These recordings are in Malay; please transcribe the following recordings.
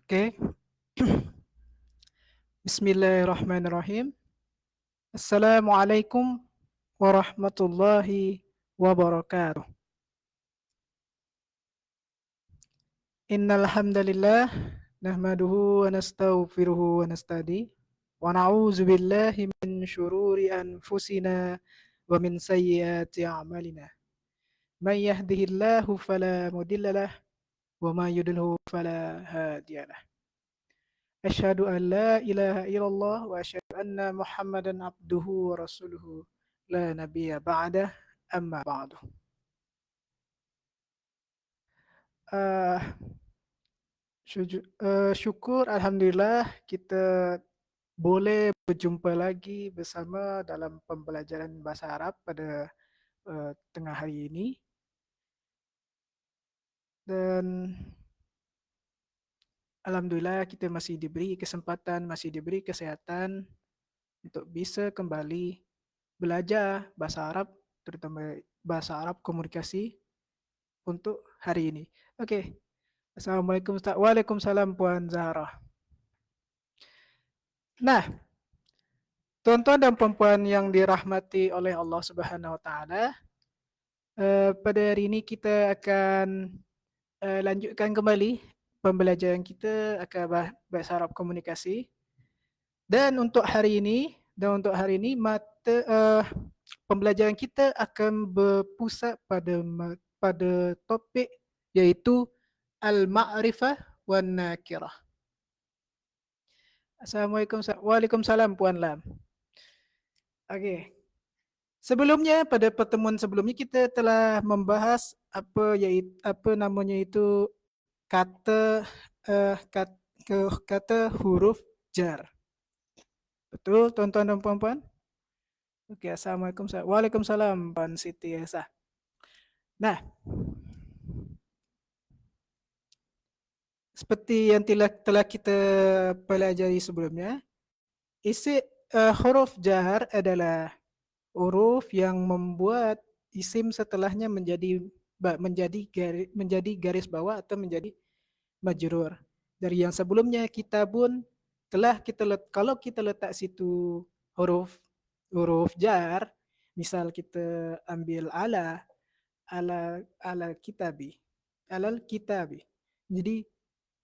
Oke, Bismillahirrahmanirrahim. Assalamualaikum warahmatullahi wabarakatuh. Innal hamdalillah nahmaduhu wa nastaghfiruhu wa nasta'di wa na'udzu billahi min syururi anfusina wa min sayyiati a'malina. May yahdihillahu fala mudhillalah wa may yudlilhu fala hadiyalah. Asyhadu an la ilaha illallah wa asyhadu anna Muhammadan abduhu wa rasuluhu la nabiyya ba'dah amma ba'du. Uh, Syukur alhamdulillah kita boleh berjumpa lagi bersama dalam pembelajaran bahasa Arab pada tengah hari ini, dan alhamdulillah kita masih diberi kesempatan, masih diberi kesehatan untuk bisa kembali belajar bahasa Arab, terutama bahasa Arab komunikasi untuk hari ini. Okey. Assalamualaikum Ustaz. Waalaikumsalam Puan Zahra. Nah, tuan-tuan dan puan-puan yang dirahmati oleh Allah Subhanahu Wa Taala, pada hari ini kita akan lanjutkan kembali pembelajaran kita akan bahasa Arab komunikasi. Dan untuk hari ini, pembelajaran kita akan berpusat pada topik iaitu al-ma'rifah wan nakirah. Assalamualaikum. Waalaikumsalam Puan Lam. Okey. Sebelumnya, pada pertemuan sebelumnya kita telah membahas apa namanya itu kata kata huruf jar. Betul tuan-tuan dan puan-puan? Okey, assalamualaikum. Waalaikumsalam Puan Siti Esa. Nah, seperti yang telah kita pelajari sebelumnya, huruf jar adalah huruf yang membuat isim setelahnya menjadi garis bawah atau menjadi majrur. Dari yang sebelumnya kitabun telah kalau kita letak situ huruf jar, misal kita ambil ala kitabi, alal kitabi. Jadi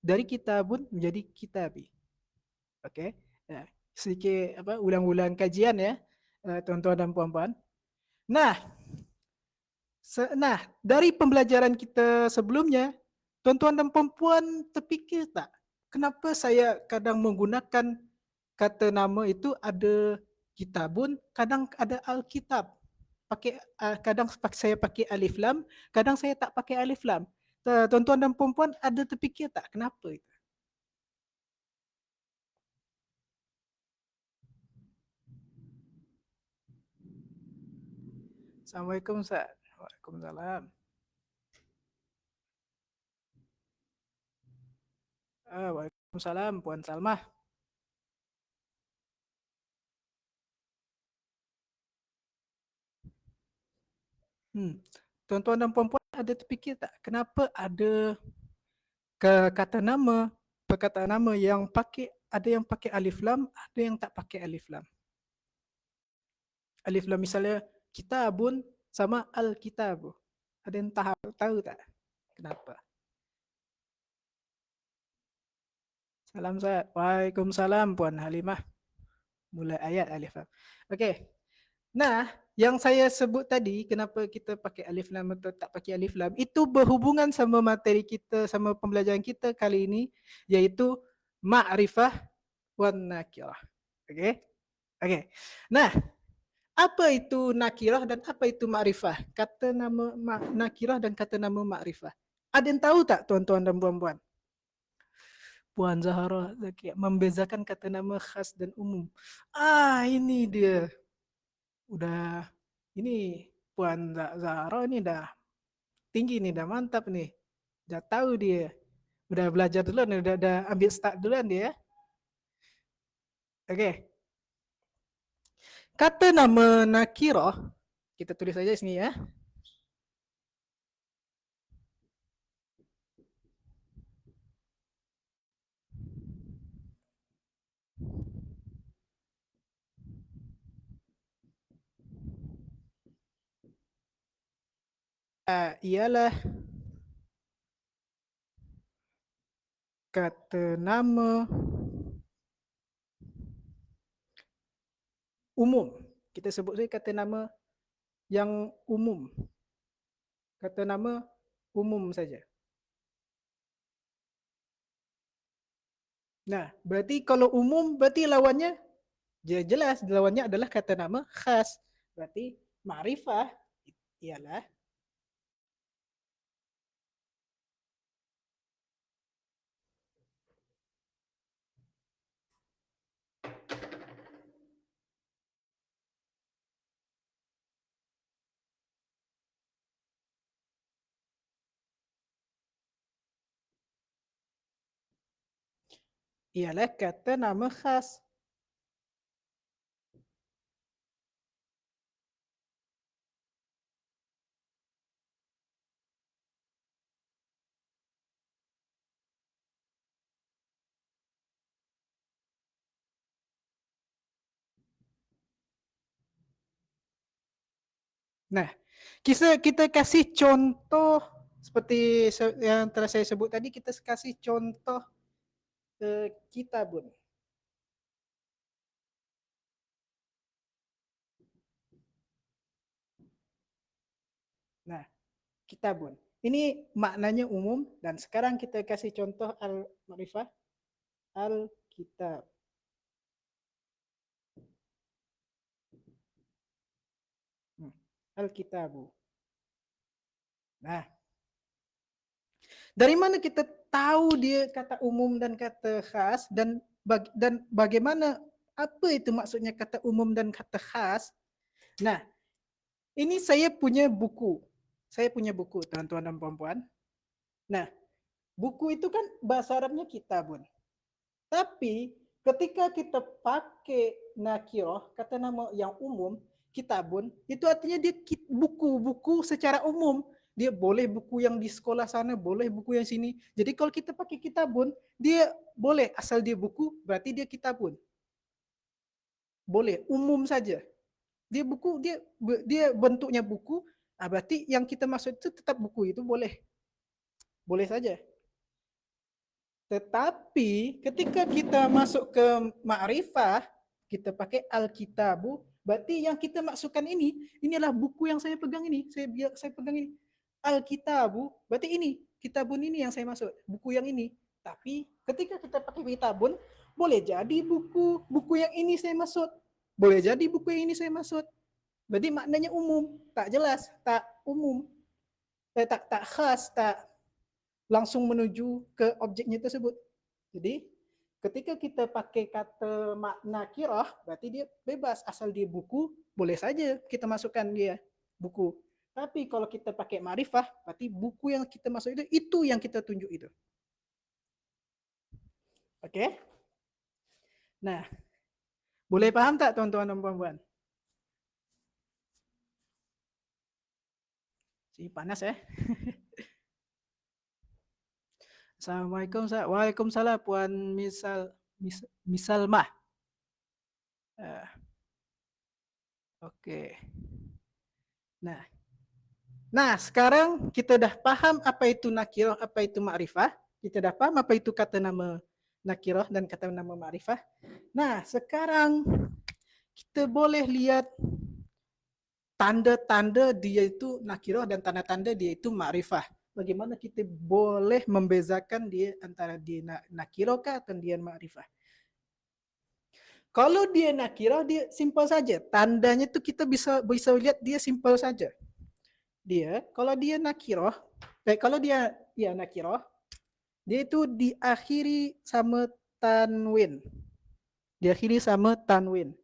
dari kitabun menjadi kitabi. Okey. Ya, sedikit ulang-ulang kajian ya, tuan-tuan dan puan-puan. Nah, dari pembelajaran kita sebelumnya, tuan-tuan dan puan-puan terfikir tak, kenapa saya kadang menggunakan kata nama itu ada kitabun, kadang ada alkitab. Kadang saya pakai alif lam, kadang saya tak pakai alif lam. Tuan-tuan dan puan-puan ada terfikir tak kenapa itu? Assalamualaikum Ustaz. Waalaikumsalam. Waalaikumsalam Puan Salmah. Tuan-tuan dan puan-puan ada terfikir tak kenapa ada kata nama, perkataan nama yang ada yang pakai alif lam, ada yang tak pakai alif lam. Alif lam misalnya kitabun sama al-kitabu. Ada yang tahu tak kenapa? Salam Ustaz. Waalaikumsalam Puan Halimah. Mulai ayat alif lam. Okey. Nah, yang saya sebut tadi, kenapa kita pakai alif lam atau tak pakai alif lam, itu berhubungan sama materi kita, sama pembelajaran kita kali ini, iaitu ma'rifah wan nakirah. Okey? Okey. Nah, apa itu nakirah dan apa itu ma'rifah? Kata nama nakirah dan kata nama ma'rifah. Ada yang tahu tak tuan-tuan dan puan-puan? Puan Zahra Zakia membezakan kata nama khas dan umum. Ini dia. Udah ini Puan Zahra ini dah tinggi nih, dah mantap nih. Dah tahu dia. Udah belajar duluan, udah ambil start duluan dia. Okey. Kata nama nakirah, kita tulis saja sini ya. ialah kata nama umum. Kita sebut saja kata nama yang umum. Kata nama umum saja. Nah, berarti kalau umum berarti lawannya jelas lawannya adalah kata nama khas. Berarti ma'rifah ialah kata nama khas. Nah, kita kasih contoh seperti yang telah saya sebut tadi, kita kasih contoh kitabun. Nah, kitabun. Ini maknanya umum dan sekarang kita kasih contoh al-ma'rifah al-kitab. Al-kitabu. Nah, dari mana kita tahu dia kata umum dan kata khas dan bagaimana apa itu maksudnya kata umum dan kata khas? Nah, ini saya punya buku. Saya punya buku, tuan-tuan dan puan-puan. Nah, buku itu kan bahasa Arabnya kitabun. Tapi ketika kita pakai nakiroh, kata nama yang umum, kitabun, itu artinya dia buku-buku secara umum. Dia boleh buku yang di sekolah sana, boleh buku yang sini. Jadi kalau kita pakai kitabun, dia boleh asal dia buku, berarti dia kitabun. Boleh, umum saja. Dia buku, dia bentuknya buku, berarti yang kita maksud itu tetap buku itu boleh. Boleh saja. Tetapi ketika kita masuk ke ma'rifah, kita pakai al-kitabu, berarti yang kita masukkan inilah buku yang saya pegang ini. Saya pegang ini. Al-kitabu, berarti ini, kitabun ini yang saya maksud, buku yang ini. Tapi ketika kita pakai kitabun, boleh jadi buku yang ini saya maksud. Boleh jadi buku yang ini saya maksud. Berarti maknanya umum, tak jelas, tak umum, tak khas, tak langsung menuju ke objeknya tersebut. Jadi ketika kita pakai kata makna kirah, berarti dia bebas, asal dia buku, boleh saja kita masukkan dia buku. Tapi kalau kita pakai ma'rifah, berarti buku yang kita masuk itu yang kita tunjuk itu. Oke? Nah, boleh paham tak tuan-tuan dan puan-puan? Si panas ya. Assalamualaikum. Waalaikumsalam puan misal mah. Oke. Nah, sekarang kita dah paham apa itu nakirah, apa itu ma'rifah. Kita dah paham apa itu kata nama nakirah dan kata nama ma'rifah. Nah, sekarang kita boleh lihat tanda-tanda dia itu nakirah dan tanda-tanda dia itu ma'rifah. Bagaimana kita boleh membezakan dia antara dia nakirah atau dia ma'rifah. Kalau dia nakirah, dia simpel saja. Tandanya tu kita bisa lihat dia simpel saja. Kalau dia nakirah, kalau dia nakirah, dia itu diakhiri sama tanwin. Diakhiri sama tanwin.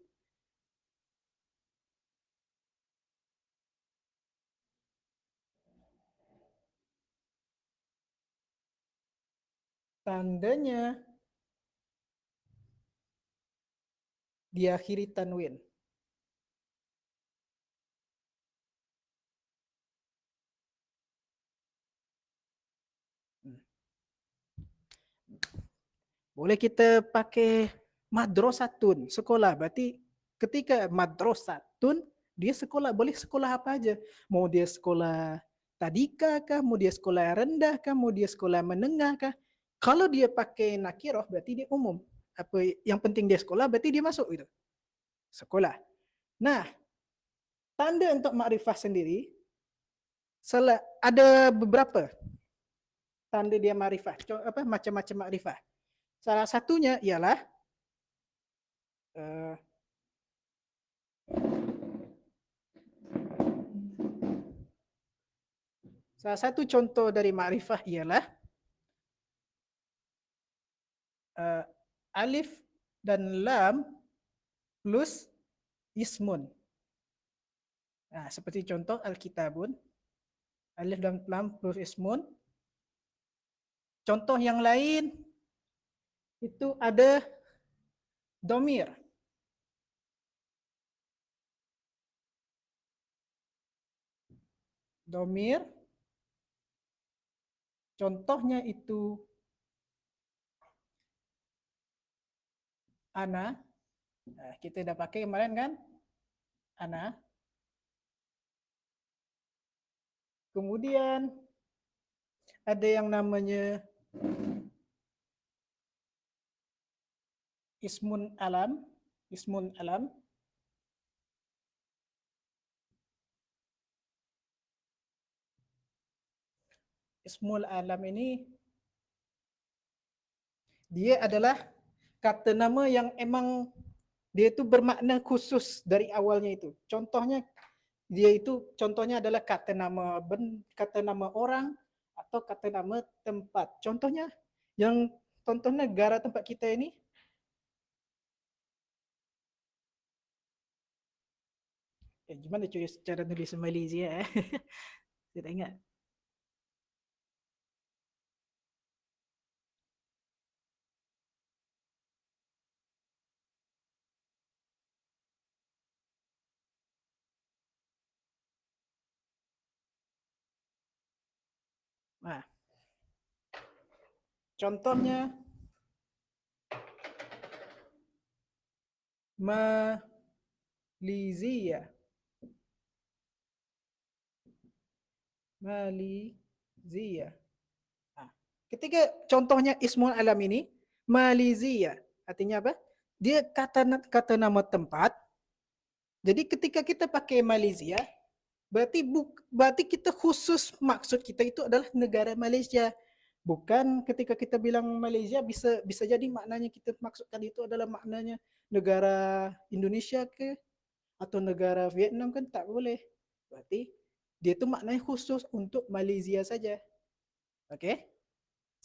Tandanya diakhiri tanwin. Boleh kita pakai madrasatun, sekolah. Berarti ketika madrasatun, dia sekolah, boleh sekolah apa aja. Mau dia sekolah tadika kah, mau dia sekolah rendah kah, mau dia sekolah menengah kah. Kalau dia pakai nakiroh berarti dia umum. Apa yang penting dia sekolah berarti dia masuk gitu. Sekolah. Nah, tanda untuk makrifah sendiri ada beberapa tanda dia makrifah. Macam-macam makrifah. Salah satunya ialah uh, salah satu contoh dari makrifah ialah uh, alif dan lam plus ismun. Nah, seperti contoh Alkitabun, alif dan lam plus ismun. Contoh yang lain itu ada domir. Domir, contohnya itu ana. Nah, kita udah pakai kemarin kan? Ana. Kemudian ada yang namanya ismun alam. Ismun alam. Ismul alam ini dia adalah kata nama yang emang dia itu bermakna khusus dari awalnya itu. Contohnya dia itu contohnya adalah kata nama orang atau kata nama tempat. Contohnya yang contoh negara tempat kita ini gimana cuy cara nulis Malaysia Saya tak ingat. Nah, contohnya Malizia. Malizia. Nah, ketika contohnya Ismul Alam ini, Malizia, artinya apa? Dia kata nama tempat. Jadi ketika kita pakai Malaysia, berarti kita khusus maksud kita itu adalah negara Malaysia. Bukan ketika kita bilang Malaysia bisa jadi maknanya kita maksudkan itu adalah maknanya negara Indonesia ke atau negara Vietnam kan tak boleh. Berarti dia itu maknanya khusus untuk Malaysia saja. Oke?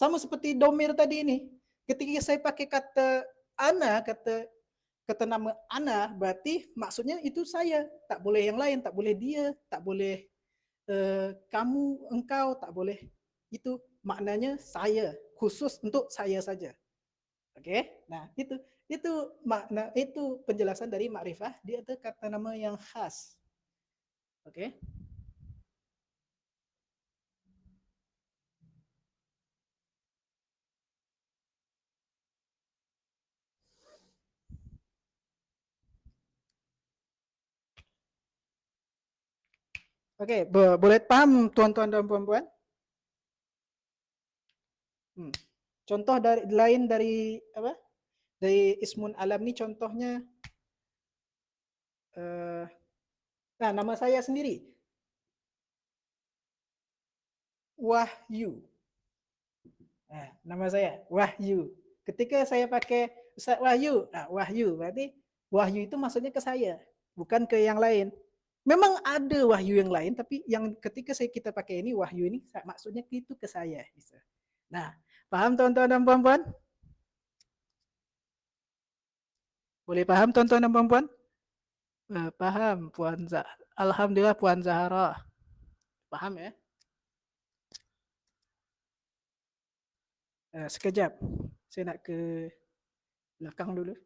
Sama seperti domir tadi ini. Ketika saya pakai kata ana, kata nama ana, berarti maksudnya itu saya. Tak boleh yang lain, tak boleh dia, tak boleh kamu, engkau, tak boleh. Itu maknanya saya, khusus untuk saya saja. Oke? Nah, itu makna itu penjelasan dari makrifah, dia ada kata nama yang khas. Oke? Oke, boleh paham tuan-tuan dan puan-puan? Hmm. Contoh dari lain dari apa? Dari Ismun Alam ni contohnya uh, nah nama saya sendiri Wahyu. Nah, nama saya Wahyu. Ketika saya pakai Ustaz Wahyu, nah Wahyu berarti Wahyu itu maksudnya ke saya, bukan ke yang lain. Memang ada Wahyu yang lain, tapi yang ketika kita pakai ini Wahyu ini maksudnya itu ke saya. Nah, paham teman-teman dan puan-puan? Boleh paham teman-teman dan puan-puan? Paham Puan Alhamdulillah Puan Zahara. Paham ya? Sekejap. Saya nak ke belakang dulu.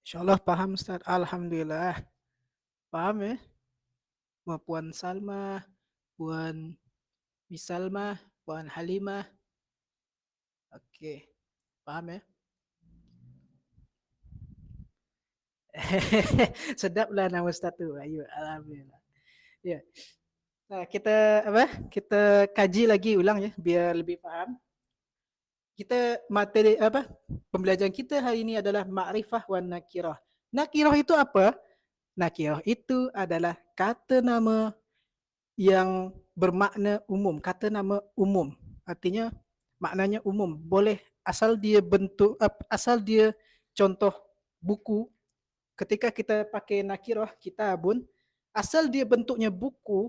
InsyaAllah paham Ustaz. Alhamdulillah. Paham ya? Puan Salma, Puan Misalmah, Puan Halimah. Oke, paham ya? Sedaplah nama Ustaz tu. Ayo, alhamdulillah. Ya. Nah, kita apa? Kita kaji lagi ulang ya biar lebih paham. Kita materi apa? Pembelajaran kita hari ini adalah ma'rifah wan nakirah. Nakirah itu apa? Nakirah itu adalah kata nama yang bermakna umum, kata nama umum. Artinya maknanya umum. Boleh asal dia bentuk asal dia contoh buku. Ketika kita pakai nakirah kitabun, asal dia bentuknya buku,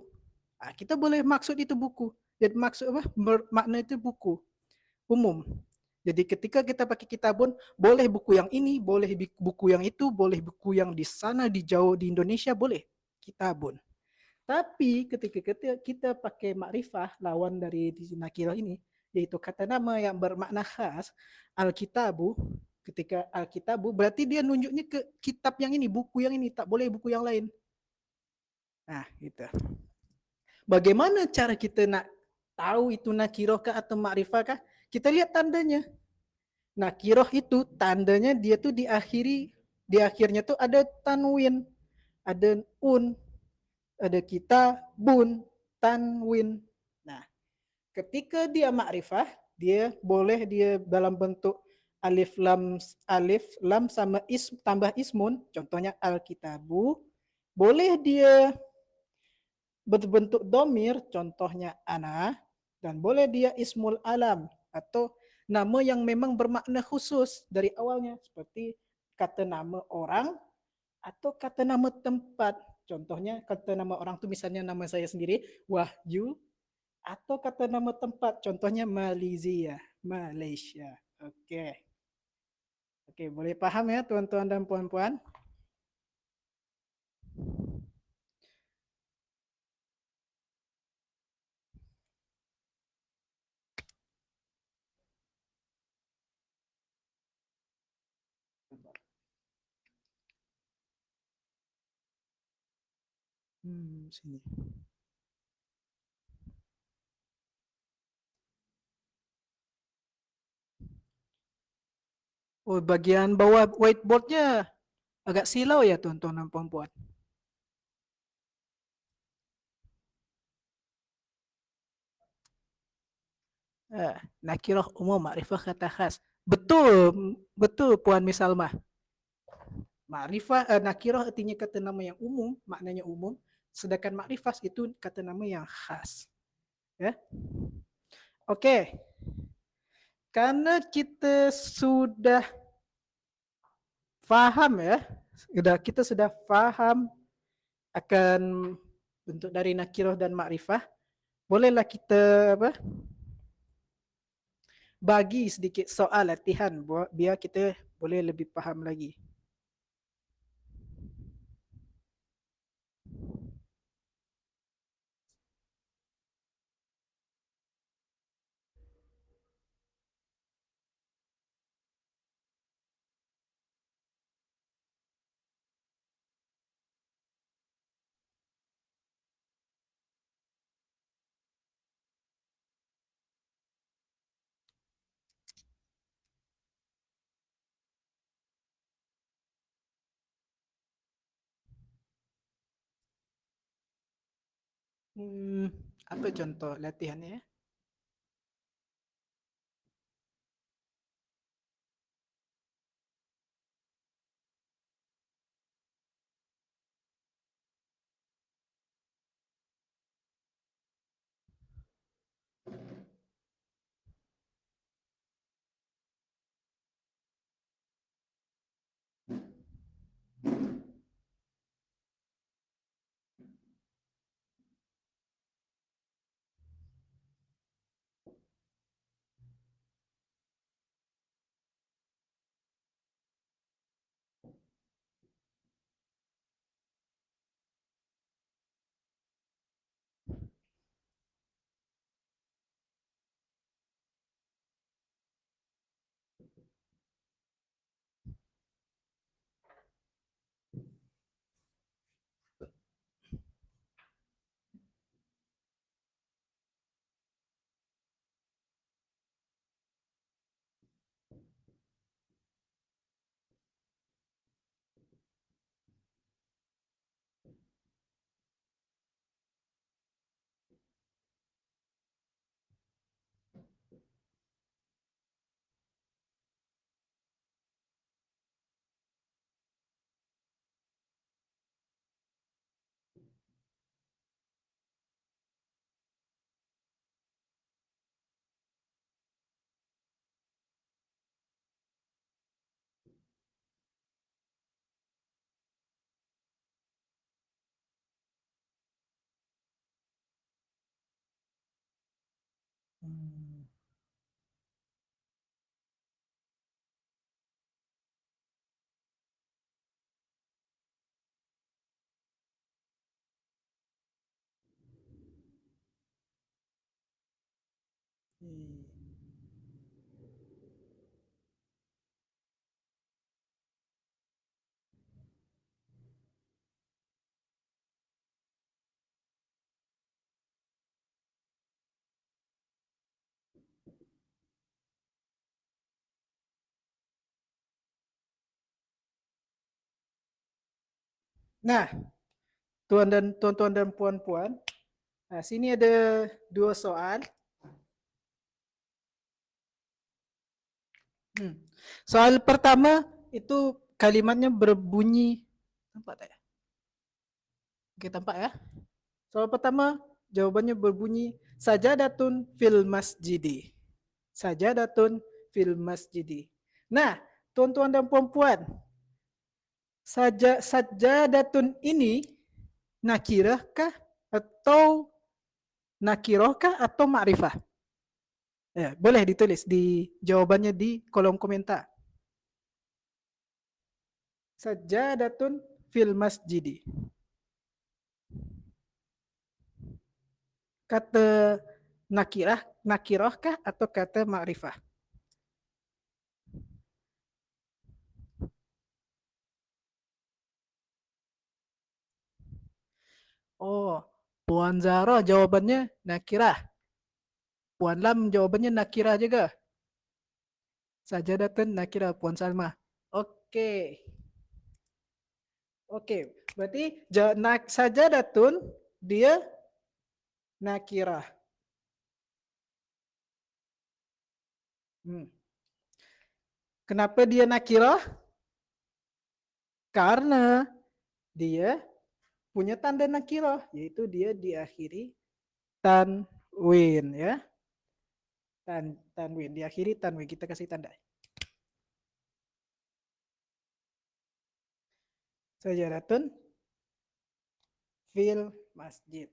kita boleh maksud itu buku. Jadi maksud apa? Bermakna itu buku umum. Jadi ketika kita pakai kitabun, boleh buku yang ini, boleh buku yang itu, boleh buku yang di sana di jauh di Indonesia, boleh kitabun. Tapi ketika kita pakai makrifah, lawan dari nakirah ini, yaitu kata nama yang bermakna khas, Alkitabu, ketika Alkitabu, berarti dia nunjuknya ke kitab yang ini, buku yang ini, tak boleh buku yang lain. Nah, gitu. Bagaimana cara kita nak tahu itu nakirah kah atau makrifah kah? Kita lihat tandanya. Nakirah itu tandanya dia tuh di akhirnya tuh ada tanwin, ada ada kita, tanwin. Nah, ketika dia makrifah, dia boleh dia dalam bentuk alif lam sama tambah ismun, contohnya alkitabu, boleh dia berbentuk domir, contohnya ana, dan boleh dia ismul alam atau nama yang memang bermakna khusus dari awalnya, seperti kata nama orang atau kata nama tempat. Contohnya kata nama orang tu misalnya nama saya sendiri Wahyu, atau kata nama tempat contohnya Malaysia, Malaysia. Oke. Oke, boleh paham ya tuan-tuan dan puan-puan? Sini. Oh, bagian bawah whiteboardnya agak silau ya tuan-tuan dan puan-puan. Nakirah umum, makrifah kata khas. Betul, betul Puan Misalmah. Makrifah nakirah artinya kata nama yang umum, maknanya umum, sedangkan makrifah itu kata nama yang khas. Ya. Oke. Karena kita sudah faham ya, kita sudah faham akan bentuk dari nakirah dan makrifah, bolehlah kita apa? Bagi sedikit soal latihan biar kita boleh lebih faham lagi. Hmm, apa contoh latihannya? Hmm. Nah, tuan-tuan dan puan-puan, nah, sini ada dua soal. Hmm. Soal pertama itu kalimatnya berbunyi, nampak tak ya? Oke, tampak ya. Soal pertama jawabannya berbunyi sajadatun fil masjidi. Sajadatun fil masjidi. Nah, tuan-tuan dan puan-puan, sajadatun ini nakirah kah atau nakirah kah atau ma'rifah? Ya, boleh ditulis di jawabannya di kolom komentar. Sajadatun fil masjidi. Kata nakirah kah atau kata ma'rifah? Oh, Puan Zahra jawabannya nakirah. Puan Lam jawabannya nakirah juga. Sajadatun nakirah Puan Salma. Oke. Oke, berarti sajadatun dia nakirah. Hmm. Kenapa dia nakirah? Karena dia punya tanda nakirah, yaitu dia diakhiri tanwin ya. Tanwin diakhiri tanwin, kita kasih tanda. Sajadatun fil masjid.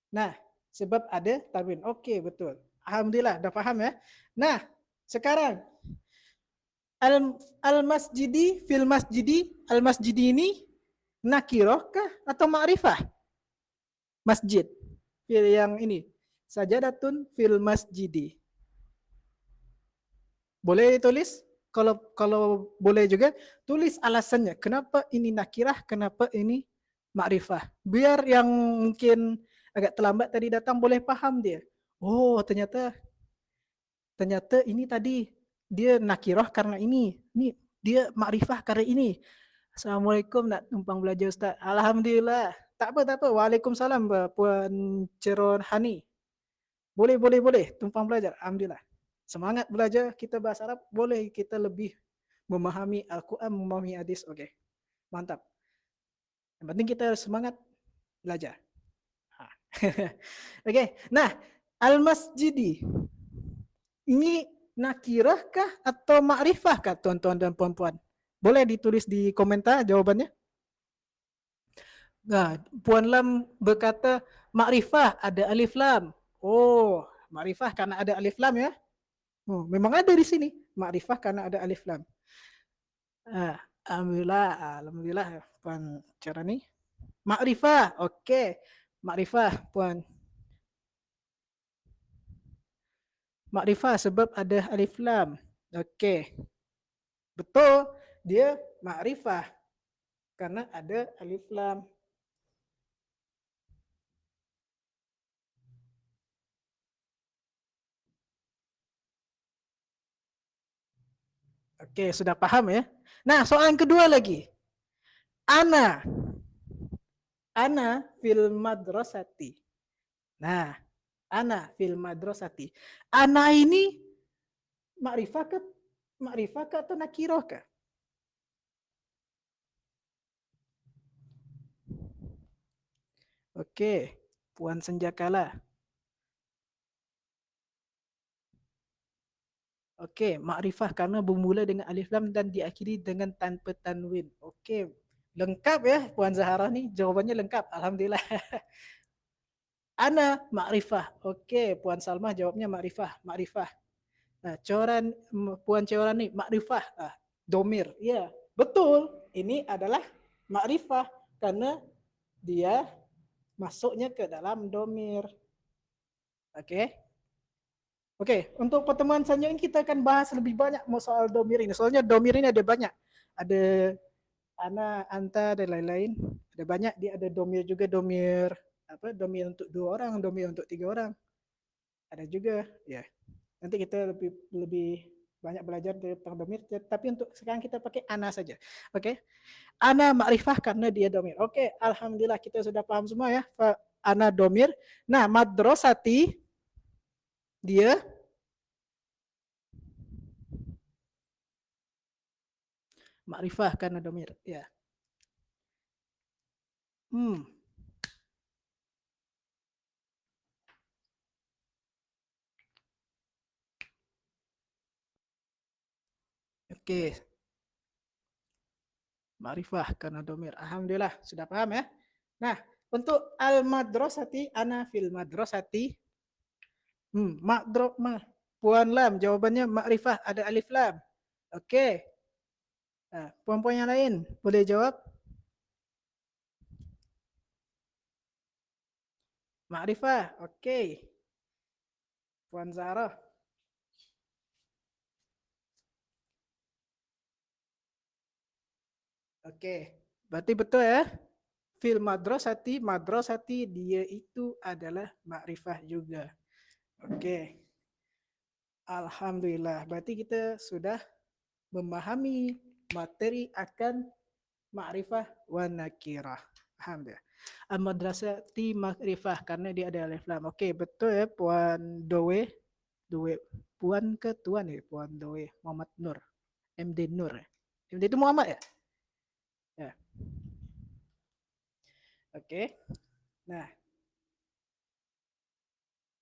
Nah, sebab ada tanwin. Oke, betul. Alhamdulillah, dah paham ya. Nah, sekarang al-masjidi fil masjidi, al-masjidi ini nakirah kah atau ma'rifah? Masjid. Yang ini. Sajadatun fil masjidi. Boleh ditulis? Kalau boleh juga tulis alasannya. Kenapa ini nakirah, kenapa ini makrifah. Biar yang mungkin agak terlambat tadi datang boleh paham dia. Oh, ternyata ini tadi dia nakirah karena ini. Ini dia makrifah karena ini. Assalamualaikum, nak numpang belajar Ustaz. Alhamdulillah. Tak apa, tak apa. Waalaikumsalam Puan Ceron Hani. Boleh. Tumpang belajar. Alhamdulillah. Semangat belajar. Kita bahasa Arab. Boleh kita lebih memahami Al-Quran, memahami hadis. Oke. Mantap. Yang penting kita harus semangat belajar. Oke. Nah, al-masjidi. Ini nakirah kah atau ma'rifah kah tuan-tuan dan puan-puan? Boleh ditulis di komentar jawabannya. Nah, Puan Lam berkata makrifah ada alif lam. Oh, makrifah karena ada alif lam ya. Oh, memang ada di sini makrifah karena ada alif lam. Ah, alhamdulillah Puan Cerani. Makrifah, oke. Makrifah Puan. Makrifah sebab ada alif lam. Oke. Betul, dia makrifah karena ada alif lam. Oke, sudah paham ya. Nah, soal yang kedua lagi. Ana. Ana fil madrasati. Nah, ana fil madrasati. Ana ini makrifah ke atau nakirah ke? Oke, Puan Senjakala. Oke, makrifah karena bermula dengan alif lam dan diakhiri dengan tanpa tanwin. Oke, lengkap ya Puan Zahara nih, jawabannya lengkap. Alhamdulillah. Ana makrifah. Oke, Puan Salma jawabnya makrifah, makrifah. Nah, coran Puan Coran nih makrifah. Domir. Iya, betul. Ini adalah makrifah karena dia masuknya ke dalam domir. Oke. Oke, untuk pertemuan selanjutnya kita akan bahas lebih banyak soal domir ini. Soalnya domir ini ada banyak. Ada ana, anta, dan lain-lain. Ada banyak. Dia ada domir juga, domir apa? Domir untuk 2 orang, domir untuk 3 orang. Ada juga, ya. Nanti kita lebih lebih banyak belajar tentang domir. Tapi untuk sekarang kita pakai ana saja. Oke, ana makrifah karena dia domir. Oke, alhamdulillah kita sudah paham semua ya. Ana domir. Nah, madrasati dia makrifah karena domir. Ya. Hmm. Oke, makrifah karena domir. Alhamdulillah sudah paham ya. Nah, untuk al madrasati ana fil madrasati. Makdro mah. Puan lam jawabannya makrifah ada alif lam. Oke. Nah, puan-puan yang lain boleh jawab makrifah. Oke. Puan Zahra. Oke. Berarti betul ya. Fil madrasati, madrasati dia itu adalah makrifah juga. Oke. Alhamdulillah. Berarti kita sudah memahami materi akan ma'rifah wa nakirah. Alhamdulillah. Al-madrasati makrifah karena dia ada alif lam. Oke, betul ya Puan Dowe. Dowe. Puan ke Tuan ya, Puan Dowe. Muhammad Nur. MD Nur ya. MD itu Muhammad ya? Ya. Oke. Nah,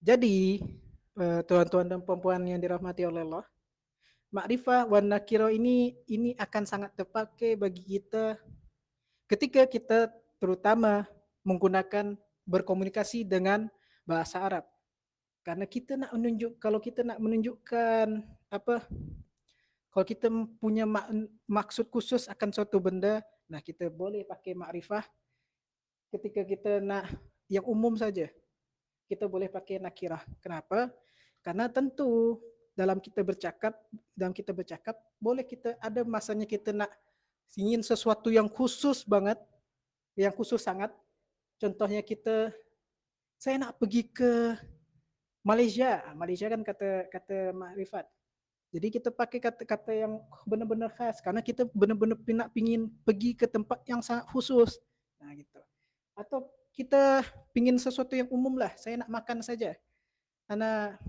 jadi tuan-tuan dan perempuan yang dirahmati oleh Allah, makrifah wa nakirah ini akan sangat terpakai bagi kita ketika kita terutama menggunakan berkomunikasi dengan bahasa Arab. Karena kita nak menunjuk, kalau kita nak menunjukkan apa, kalau kita punya maksud khusus akan suatu benda, nah kita boleh pakai makrifah. Ketika kita nak yang umum saja, kita boleh pakai nakirah. Kenapa? Karena tentu dalam kita bercakap boleh kita ada masanya kita nak ingin sesuatu yang khusus banget, yang khusus sangat. Contohnya saya nak pergi ke Malaysia. Malaysia kan kata makrifat. Jadi kita pakai kata-kata yang benar-benar khas karena kita benar-benar nak pingin pergi ke tempat yang sangat khusus. Nah gitu. Atau kita pingin sesuatu yang umum lah. Saya nak makan saja. Karena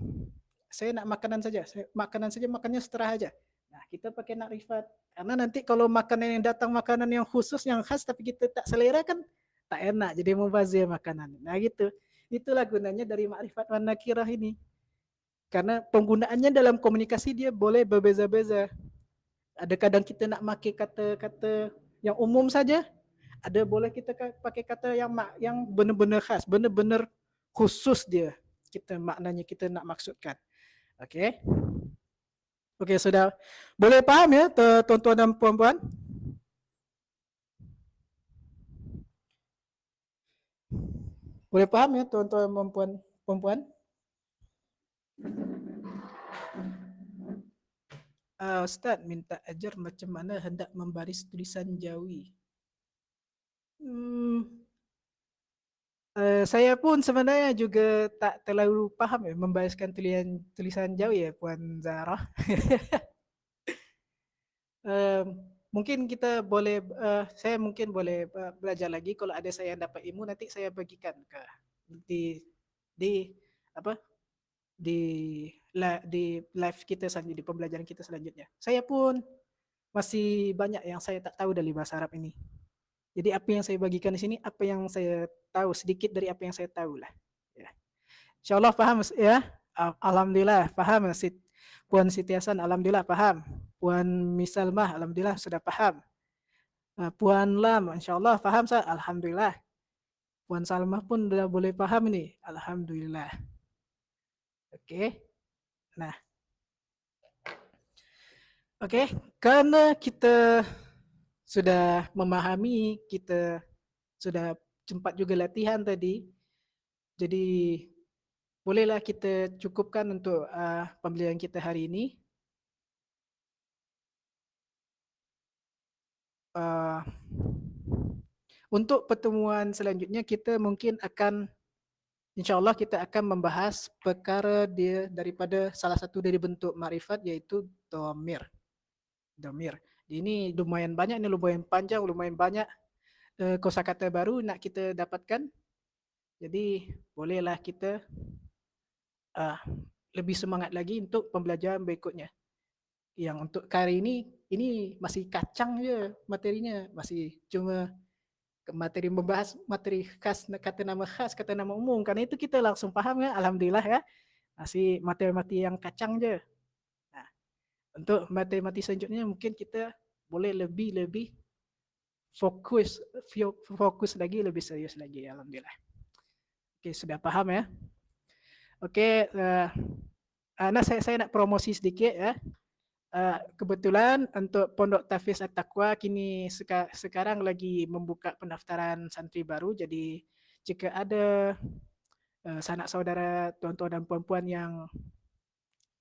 saya nak makanan saja. Makanan saja, makannya setera aja. Nah, kita pakai nakrifat. Karena nanti kalau makanan yang datang makanan yang khusus, yang khas tapi kita tak selera kan tak enak. Jadi mubazir makanan. Nah gitu. Itulah gunanya dari makrifat wan nakirah ini. Karena penggunaannya dalam komunikasi dia boleh berbeza-beza. Ada kadang kita nak pakai kata-kata yang umum saja, ada boleh kita pakai kata yang benar-benar khas, benar-benar khusus dia. Kita maknanya kita nak maksudkan. Oke. Oke, sudah boleh paham ya tuan-tuan dan puan-puan? Boleh paham ya tuan-tuan dan puan-puan? Ustaz minta ajar macam mana hendak membaris tulisan Jawi. Saya pun sebenarnya juga tak terlalu paham ya membariskan tulisan Jawi ya Puan Zahra. Mungkin kita boleh, saya mungkin boleh belajar lagi. Kalau ada saya yang dapat ilmu nanti saya bagikan ke di apa di live kita selanjutnya, di pembelajaran kita selanjutnya. Saya pun masih banyak yang saya tak tahu dari bahasa Arab ini. Jadi apa yang saya bagikan di sini, apa yang saya tahu, sedikit dari apa yang saya tahu lah. Ya. InsyaAllah paham ya. Alhamdulillah paham. Puan Siti Hasan, alhamdulillah paham. Puan Misalmah, alhamdulillah sudah paham. Puan Lam, insyaAllah paham sah. Alhamdulillah. Puan Salma pun udah boleh paham ini. Alhamdulillah. Oke. Nah, oke. Karena kita sudah memahami, kita sudah sempat juga latihan tadi. Jadi bolehlah kita cukupkan untuk pembelajaran kita hari ini. Uh, untuk pertemuan selanjutnya kita mungkin akan, InsyaAllah kita akan membahas perkara dia daripada salah satu dari bentuk makrifat, iaitu dhamir. Dhamir. Ini lumayan banyak, ini lumayan panjang, lumayan banyak kosakata baru nak kita dapatkan. Jadi bolehlah kita lebih semangat lagi untuk pembelajaran berikutnya. Yang untuk kali ini masih kacang je materinya, masih cuma materi membahas materi khas, kata nama khas, kata nama umum. Karena itu kita langsung paham ya, alhamdulillah ya. Masih materi-materi yang kacang je. Nah, untuk materi-materi selanjutnya mungkin kita boleh lebih fokus lagi, lebih serius lagi, alhamdulillah. Oke, sudah paham ya. Oke, nah saya nak promosi sedikit ya. Kebetulan untuk Pondok Tahfiz At-Taqwa kini sekarang lagi membuka pendaftaran santri baru. Jadi jika ada sanak saudara, tuan-tuan dan puan-puan yang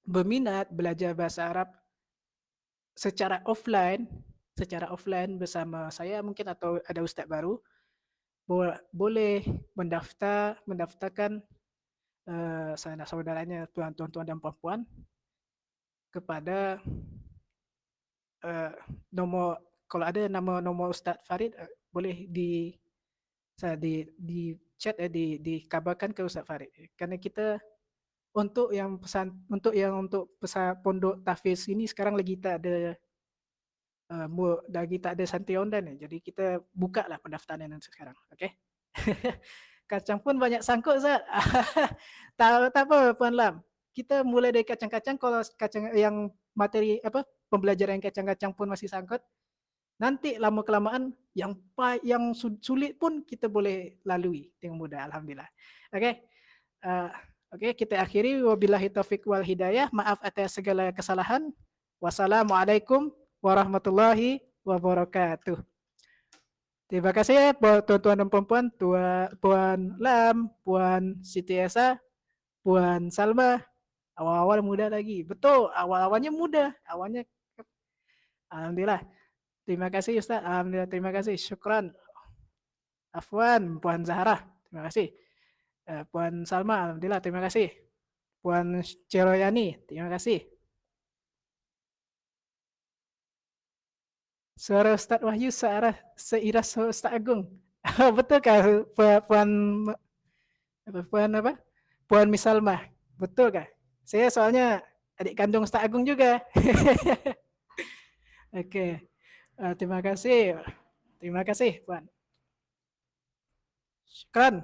berminat belajar bahasa Arab secara offline bersama saya mungkin, atau ada ustaz baru, boleh mendaftarkan sanak saudaranya, tuan-tuan dan puan-puan, kepada nomor, kalau ada nomor Ustaz Farid, boleh di chat, dikabarkan ke Ustaz Farid. Karena kita untuk untuk pesan Pondok Tahfiz ini sekarang lagi tak ada lagi tak ada santri online, jadi kita buka lah pendaftaran sekarang. Okey. Kacang pun banyak sangkut, Ustaz. Tak apa Puan Lam. Kita mulai dari kacang-kacang. Kalau kacang yang materi pembelajaran yang kacang-kacang pun masih sangkut, nanti lama kelamaan yang sulit pun kita boleh lalui dengan mudah, alhamdulillah. Okey. Okey, kita akhiri, wabillahi taufik wal hidayah. Maaf atas segala kesalahan. Wassalamualaikum warahmatullahi wabarakatuh. Terima kasih buat tuan-tuan dan puan-puan, Puan Lam, Puan Siti Esa, Puan Salma. Awal-awal muda lagi. Betul, awal-awalnya muda. Awalnya, alhamdulillah. Terima kasih Ustaz. Alhamdulillah, terima kasih. Syukran. Afwan, Puan Zahra. Terima kasih. Puan Salma, alhamdulillah, terima kasih. Puan Ceroyani, terima kasih. Suara Ustaz Wahyu seiras Ustaz Agung. Betulkah Puan Puan Misalmah? Betulkah? Saya soalnya adik kandung Ustaz Agung juga. Okey. Terima kasih. Terima kasih, Puan. Syukran.